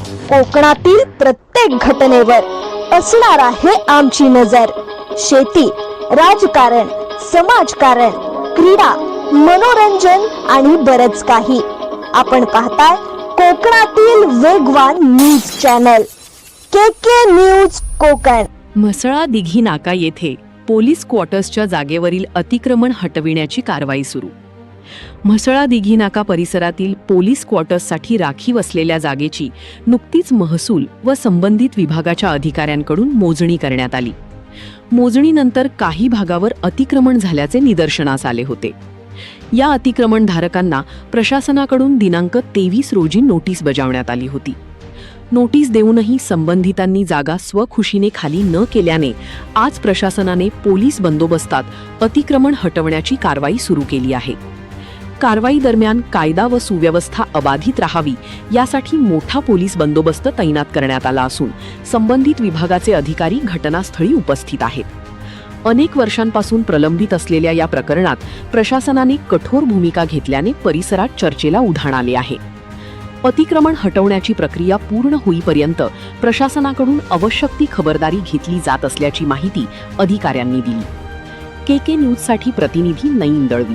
कोकणातील प्रत्येक घटनेवर असणार आहे आमची नजर। शेती, राजकारण, समाजकारण, क्रीडा, मनोरंजन आणि बरच काही। आपण पाहताय कोकणातील वेगवान news channel K news Konkan. Mhasala Dighi नाका येथे पोलीस क्वार्टर्सच्या जागेवरील अतिक्रमण हटविण्याची कारवाई सुरू। म्हसळा दिघी नाका परिसरातील पोलीस क्वार्टर्ससाठी राखीव असलेल्या जागेची नुकतीच महसूल व संबंधित विभागाच्या अधिकाऱ्यांकडून मोजणी करण्यात आली। मोजणीनंतर काही भागावर अतिक्रमण झाल्याचे निदर्शनास आले होते। या अतिक्रमणधारकांना प्रशासनाकडून दिनांक 23 रोजी नोटीस बजावण्यात आली होती। नोटीस देऊनही संबंधितांनी जागा स्वखुशीने खाली न केल्याने आज प्रशासनाने पोलीस बंदोबस्तात अतिक्रमण हटवण्याची कारवाई सुरू केली आहे। कारवाई दरम्यान कायदा व सुव्यवस्था अबाधित राहावी यासाठी मोठा पोलीस बंदोबस्त तैनात करण्यात आला असून संबंधित विभागाचे अधिकारी घटनास्थळी उपस्थित आहेत। अनेक वर्षांपासून प्रलंबित असलेल्या या प्रकरणात प्रशासनाने कठोर भूमिका घेतल्याने परिसरात चर्चेला उधाण आले आहे। अतिक्रमण हटवण्याची प्रक्रिया पूर्ण होईपर्यंत प्रशासनाकडून आवश्यक ती खबरदारी घेतली जात असल्याची माहिती अधिकाऱ्यांनी दिली। के न्यूजसाठी प्रतिनिधी नईन दळवी।